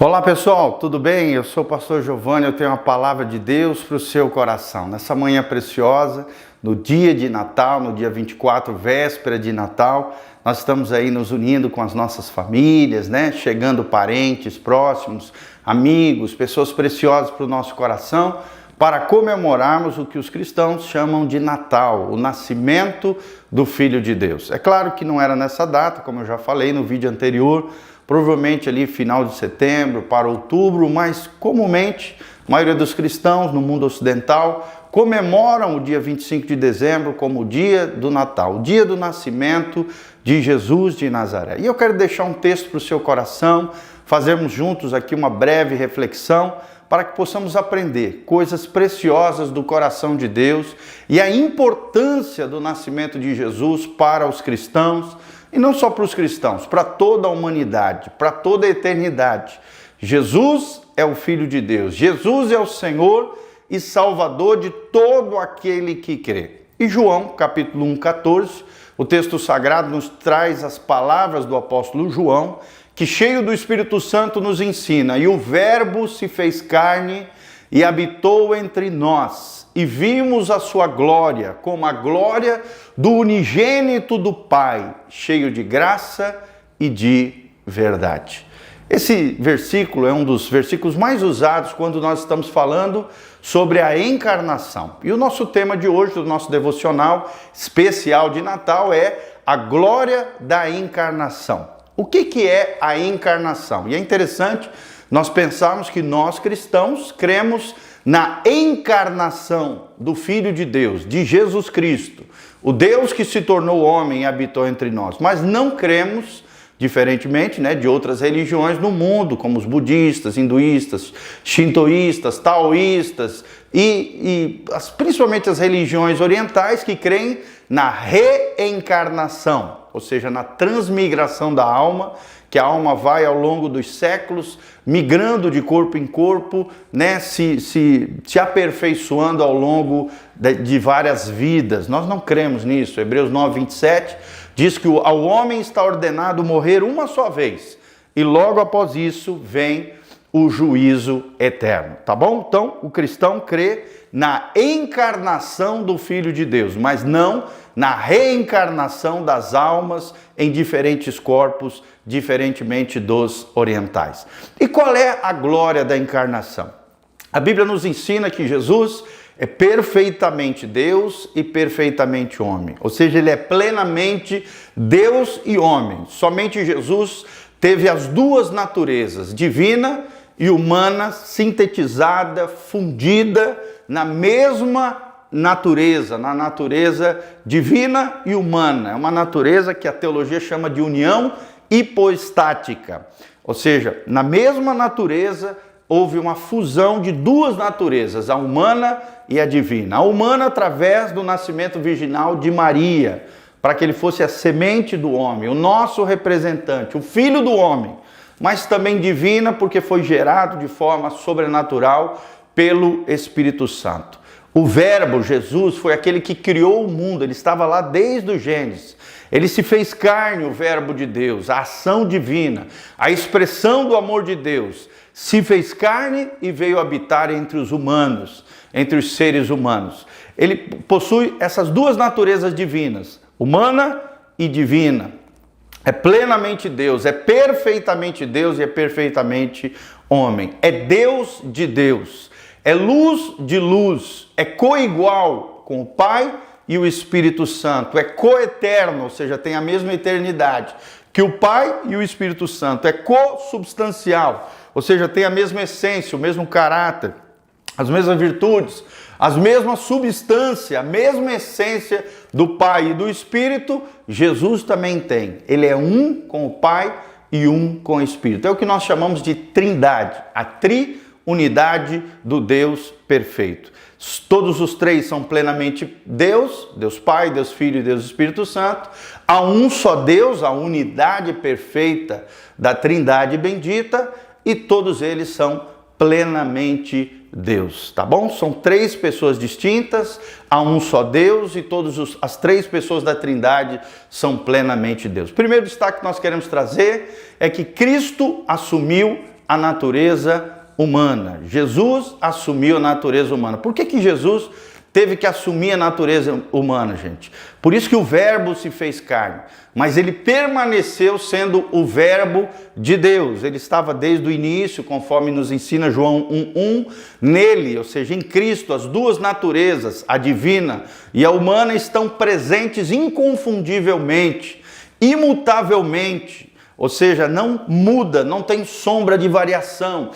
Olá pessoal, tudo bem? Eu sou o pastor Giovanni, eu tenho uma palavra de Deus para o seu coração. Nessa manhã preciosa, no dia de Natal, no dia 24, véspera de Natal, nós estamos aí nos unindo com as nossas famílias, né? Chegando parentes próximos, amigos, pessoas preciosas para o nosso coração, para comemorarmos o que os cristãos chamam de Natal, o nascimento do Filho de Deus. É claro que não era nessa data, como eu já falei no vídeo anterior, provavelmente ali final de setembro para outubro, mas comumente a maioria dos cristãos no mundo ocidental comemoram o dia 25 de dezembro como o dia do Natal, o dia do nascimento de Jesus de Nazaré. E eu quero deixar um texto para o seu coração, fazermos juntos aqui uma breve reflexão para que possamos aprender coisas preciosas do coração de Deus e a importância do nascimento de Jesus para os cristãos, e não só para os cristãos, para toda a humanidade, para toda a eternidade. Jesus é o Filho de Deus, Jesus é o Senhor e Salvador de todo aquele que crê. E João, capítulo 1, 14, o texto sagrado nos traz as palavras do apóstolo João, que cheio do Espírito Santo nos ensina: e o Verbo se fez carne e habitou entre nós, e vimos a sua glória, como a glória do unigênito do Pai, cheio de graça e de verdade. Esse versículo é um dos versículos mais usados quando nós estamos falando sobre a encarnação. E o nosso tema de hoje, do nosso devocional especial de Natal, é a glória da encarnação. O que é a encarnação? E é interessante nós pensarmos que nós cristãos cremos na encarnação do Filho de Deus, de Jesus Cristo, o Deus que se tornou homem e habitou entre nós, mas não cremos, diferentemente, de outras religiões no mundo, como os budistas, hinduístas, shintoístas, taoístas principalmente as religiões orientais que creem na reencarnação, ou seja, na transmigração da alma, que a alma vai ao longo dos séculos migrando de corpo em corpo, se aperfeiçoando ao longo de várias vidas. Nós não cremos nisso. Hebreus 9, 27 diz que ao homem está ordenado morrer uma só vez e logo após isso vem o juízo eterno, tá bom? Então, o cristão crê na encarnação do Filho de Deus, mas não na reencarnação das almas em diferentes corpos, diferentemente dos orientais. E qual é a glória da encarnação? A Bíblia nos ensina que Jesus é perfeitamente Deus e perfeitamente homem, ou seja, ele é plenamente Deus e homem. Somente Jesus teve as duas naturezas, divina e humana, sintetizada, fundida na mesma natureza, na natureza divina e humana. É uma natureza que a teologia chama de união hipostática, ou seja, na mesma natureza houve uma fusão de duas naturezas, a humana e a divina. A humana através do nascimento virginal de Maria, para que ele fosse a semente do homem, o nosso representante, o filho do homem, mas também divina porque foi gerado de forma sobrenatural pelo Espírito Santo. O Verbo, Jesus, foi aquele que criou o mundo, ele estava lá desde o Gênesis. Ele se fez carne, o Verbo de Deus, a ação divina, a expressão do amor de Deus, se fez carne e veio habitar entre os humanos, entre os seres humanos. Ele possui essas duas naturezas divinas, humana e divina. É plenamente Deus, é perfeitamente Deus e é perfeitamente homem. É Deus de Deus, é luz de luz, é coigual com o Pai e o Espírito Santo, é coeterno, ou seja, tem a mesma eternidade que o Pai e o Espírito Santo, é consubstancial, ou seja, tem a mesma essência, o mesmo caráter, as mesmas virtudes, as mesmas substância, a mesma essência do Pai e do Espírito, Jesus também tem. Ele é um com o Pai e um com o Espírito. É o que nós chamamos de trindade, a triunidade do Deus perfeito. Todos os três são plenamente Deus, Deus Pai, Deus Filho e Deus Espírito Santo. Há um só Deus, a unidade perfeita da trindade bendita, e todos eles são plenamente Deus, tá bom? São três pessoas distintas, há um só Deus e todas as três pessoas da Trindade são plenamente Deus. O primeiro destaque que nós queremos trazer é que Cristo assumiu a natureza humana. Jesus assumiu a natureza humana. Por que Jesus teve que assumir a natureza humana, gente? Por isso que o Verbo se fez carne, mas ele permaneceu sendo o Verbo de Deus. Ele estava desde o início, conforme nos ensina João 1:1, nele, ou seja, em Cristo, as duas naturezas, a divina e a humana, estão presentes inconfundivelmente, imutavelmente, ou seja, não muda, não tem sombra de variação.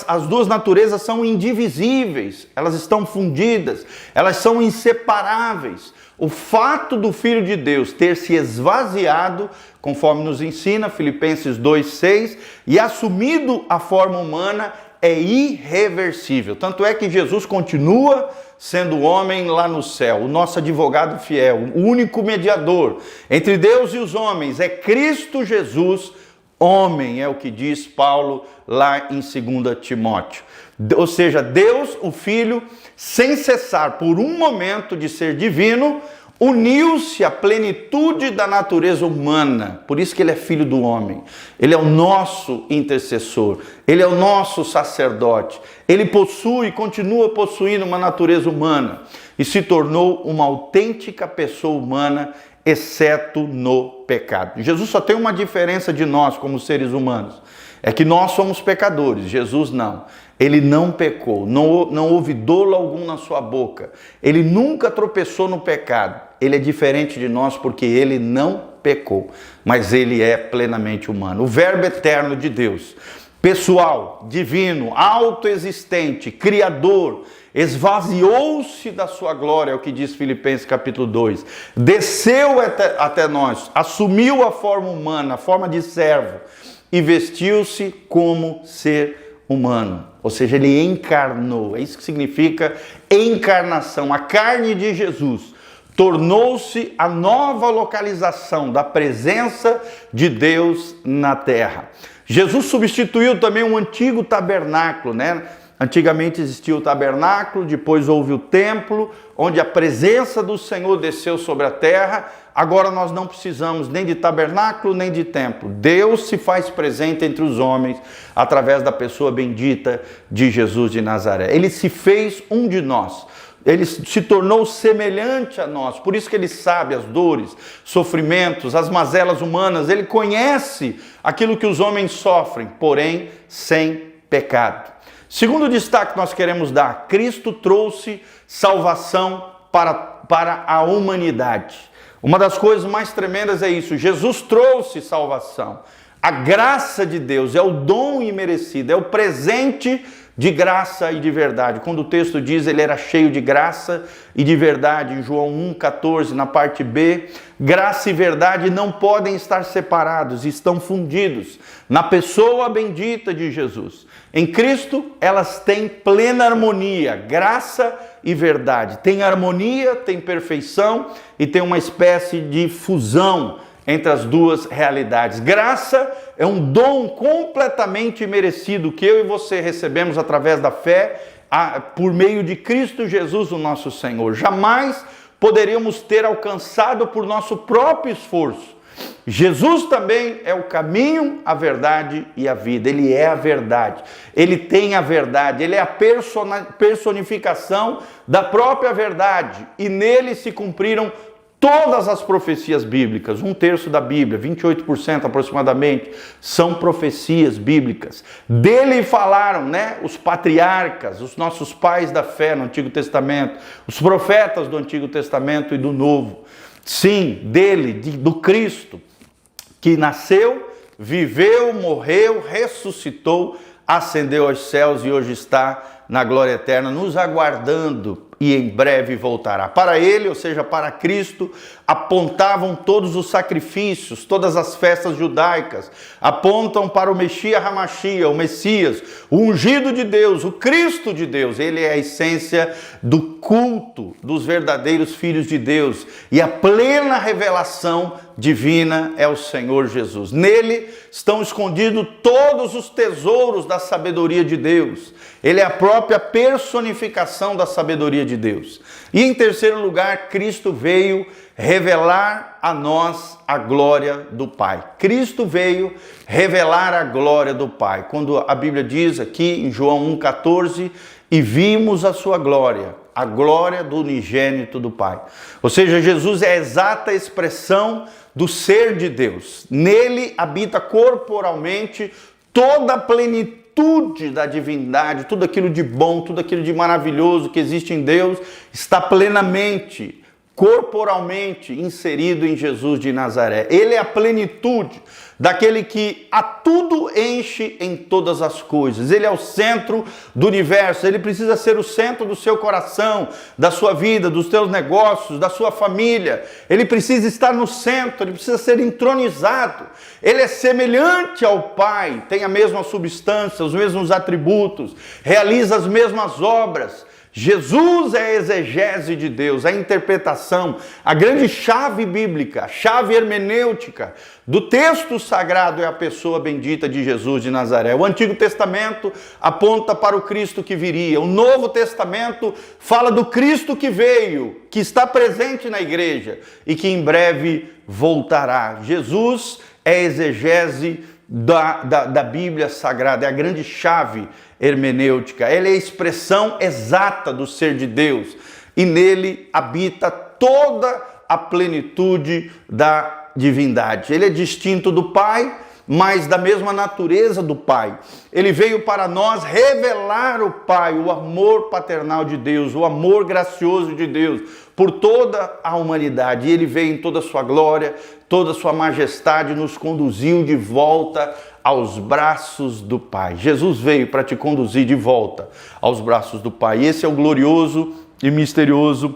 As duas naturezas são indivisíveis, elas estão fundidas, elas são inseparáveis. O fato do Filho de Deus ter se esvaziado, conforme nos ensina Filipenses 2:6, e assumido a forma humana é irreversível. Tanto é que Jesus continua sendo homem lá no céu, o nosso advogado fiel, o único mediador entre Deus e os homens é Cristo Jesus, homem, é o que diz Paulo lá em 2 Timóteo. Ou seja, Deus, o Filho, sem cessar por um momento de ser divino, uniu-se à plenitude da natureza humana. Por isso que ele é filho do homem. Ele é o nosso intercessor. Ele é o nosso sacerdote. Ele possui e continua possuindo uma natureza humana. E se tornou uma autêntica pessoa humana, exceto no pecado. Jesus só tem uma diferença de nós como seres humanos. É que nós somos pecadores. Jesus não. Ele não pecou, não houve dolo algum na sua boca. Ele nunca tropeçou no pecado. Ele é diferente de nós porque ele não pecou, mas ele é plenamente humano. O Verbo eterno de Deus, pessoal, divino, autoexistente, criador, esvaziou-se da sua glória, é o que diz Filipenses capítulo 2. Desceu até nós, assumiu a forma humana, a forma de servo e vestiu-se como ser humano, ou seja, ele encarnou. É isso que significa encarnação. A carne de Jesus tornou-se a nova localização da presença de Deus na terra. Jesus substituiu também um antigo tabernáculo, né? Antigamente existia o tabernáculo, depois houve o templo, onde a presença do Senhor desceu sobre a terra. Agora nós não precisamos nem de tabernáculo, nem de templo. Deus se faz presente entre os homens através da pessoa bendita de Jesus de Nazaré. Ele se fez um de nós. Ele se tornou semelhante a nós. Por isso que ele sabe as dores, sofrimentos, as mazelas humanas. Ele conhece aquilo que os homens sofrem, porém sem pecado. Segundo destaque que nós queremos dar, Cristo trouxe salvação para a humanidade. Uma das coisas mais tremendas é isso, Jesus trouxe salvação. A graça de Deus é o dom imerecido, é o presente de graça e de verdade. Quando o texto diz ele era cheio de graça e de verdade, em João 1,14, na parte B, graça e verdade não podem estar separados, estão fundidos na pessoa bendita de Jesus. Em Cristo, elas têm plena harmonia, graça e verdade. Tem harmonia, tem perfeição e tem uma espécie de fusão entre as duas realidades. Graça é um dom completamente merecido que eu e você recebemos através da fé, por meio de Cristo Jesus, o nosso Senhor. Jamais poderíamos ter alcançado por nosso próprio esforço. Jesus também é o caminho, a verdade e a vida. Ele é a verdade. Ele tem a verdade. Ele é a personificação da própria verdade. E nele se cumpriram todas as profecias bíblicas. 1/3 da Bíblia, 28% aproximadamente, são profecias bíblicas. Dele falaram, os patriarcas, os nossos pais da fé no Antigo Testamento, os profetas do Antigo Testamento e do Novo. Sim, dele, do Cristo, que nasceu, viveu, morreu, ressuscitou, ascendeu aos céus e hoje está na glória eterna, nos aguardando e em breve voltará. Para ele, ou seja, para Cristo, apontavam todos os sacrifícios, todas as festas judaicas, apontam para o Messias Hamashia, o Messias, o ungido de Deus, o Cristo de Deus. Ele é a essência do culto dos verdadeiros filhos de Deus e a plena revelação divina é o Senhor Jesus. Nele estão escondidos todos os tesouros da sabedoria de Deus. Ele é a própria própria personificação da sabedoria de Deus. E em terceiro lugar, Cristo veio revelar a nós a glória do Pai. Cristo veio revelar a glória do Pai. Quando a Bíblia diz aqui em João 1,14, e vimos a sua glória, a glória do unigênito do Pai. Ou seja, Jesus é a exata expressão do ser de Deus. Nele habita corporalmente toda a plenitude da divindade, tudo aquilo de bom, tudo aquilo de maravilhoso que existe em Deus, está plenamente, corporalmente inserido em Jesus de Nazaré. Ele é a plenitude daquele que a tudo enche em todas as coisas. Ele é o centro do universo. Ele precisa ser o centro do seu coração, da sua vida, dos seus negócios, da sua família. Ele precisa estar no centro, ele precisa ser entronizado. Ele é semelhante ao Pai, tem a mesma substância, os mesmos atributos, realiza as mesmas obras. Jesus é a exegese de Deus, a interpretação, a grande chave bíblica, a chave hermenêutica do texto sagrado é a pessoa bendita de Jesus de Nazaré. O Antigo Testamento aponta para o Cristo que viria. O Novo Testamento fala do Cristo que veio, que está presente na igreja e que em breve voltará. Jesus é a exegese da Bíblia Sagrada, é a grande chave hermenêutica. Ele é a expressão exata do ser de Deus e nele habita toda a plenitude da divindade. Ele é distinto do Pai, mas da mesma natureza do Pai. Ele veio para nós revelar o Pai, o amor paternal de Deus, o amor gracioso de Deus por toda a humanidade. E ele veio em toda a sua glória, toda a sua majestade, nos conduziu de volta aos braços do Pai. Jesus veio para te conduzir de volta aos braços do Pai. E esse é o glorioso e misterioso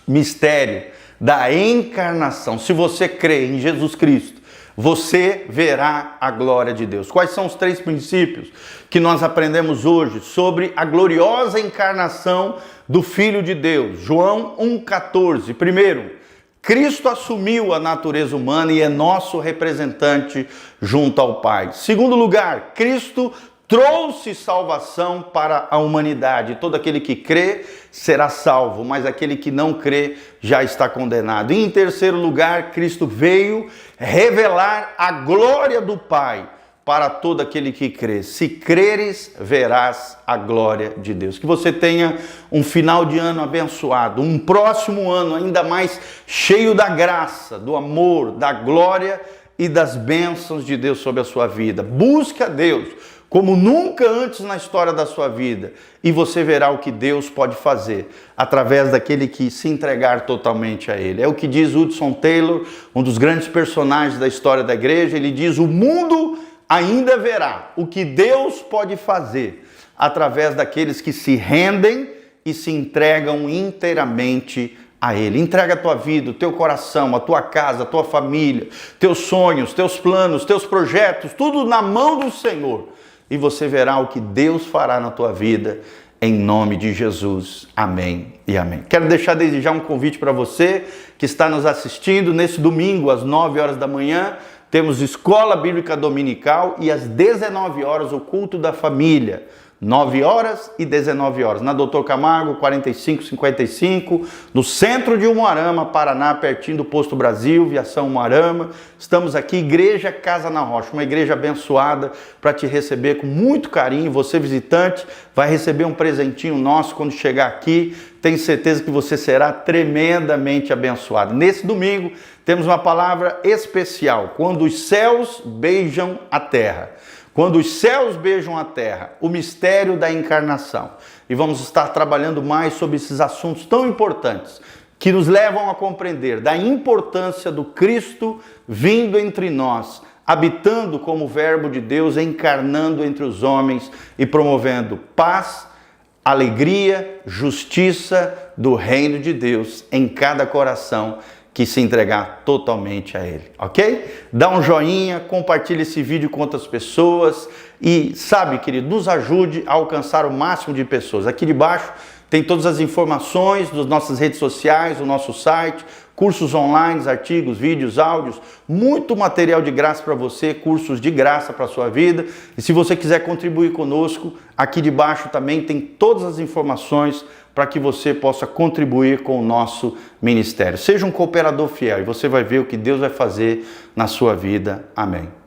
mistério da encarnação. Se você crê em Jesus Cristo, você verá a glória de Deus. Quais são os 3 princípios que nós aprendemos hoje sobre a gloriosa encarnação do Filho de Deus? João 1,14. Primeiro, Cristo assumiu a natureza humana e é nosso representante junto ao Pai. Segundo lugar, Cristo trouxe salvação para a humanidade. Todo aquele que crê será salvo, mas aquele que não crê já está condenado. E em terceiro lugar, Cristo veio revelar a glória do Pai para todo aquele que crê. Se creres, verás a glória de Deus. Que você tenha um final de ano abençoado, um próximo ano ainda mais cheio da graça, do amor, da glória e das bênçãos de Deus sobre a sua vida. Busque a Deus como nunca antes na história da sua vida, e você verá o que Deus pode fazer através daquele que se entregar totalmente a Ele. É o que diz Hudson Taylor, um dos grandes personagens da história da igreja. Ele diz: o mundo ainda verá o que Deus pode fazer através daqueles que se rendem e se entregam inteiramente a Ele. Entrega a tua vida, o teu coração, a tua casa, a tua família, teus sonhos, teus planos, teus projetos, tudo na mão do Senhor. E você verá o que Deus fará na tua vida, em nome de Jesus. Amém e amém. Quero deixar desde já um convite para você que está nos assistindo. Nesse domingo, às 9 horas da manhã, temos Escola Bíblica Dominical e às 19 horas o culto da família. 9 horas e 19 horas, na Doutor Camargo, 4555, no centro de Umuarama, Paraná, pertinho do Posto Brasil, Viação Umuarama. Estamos aqui, Igreja Casa na Rocha, uma igreja abençoada para te receber com muito carinho. Você, visitante, vai receber um presentinho nosso quando chegar aqui. Tenho certeza que você será tremendamente abençoado. Nesse domingo, temos uma palavra especial, quando os céus beijam a terra. Quando os céus beijam a terra, o mistério da encarnação. E vamos estar trabalhando mais sobre esses assuntos tão importantes que nos levam a compreender da importância do Cristo vindo entre nós, habitando como Verbo de Deus, encarnando entre os homens e promovendo paz, alegria, justiça do reino de Deus em cada coração que se entregar totalmente a Ele, ok? Dá um joinha, compartilha esse vídeo com outras pessoas e, sabe, querido, nos ajude a alcançar o máximo de pessoas. Aqui debaixo tem todas as informações das nossas redes sociais, o nosso site, cursos online, artigos, vídeos, áudios, muito material de graça para você, cursos de graça para a sua vida. E se você quiser contribuir conosco, aqui debaixo também tem todas as informações para que você possa contribuir com o nosso ministério. Seja um cooperador fiel e você vai ver o que Deus vai fazer na sua vida. Amém.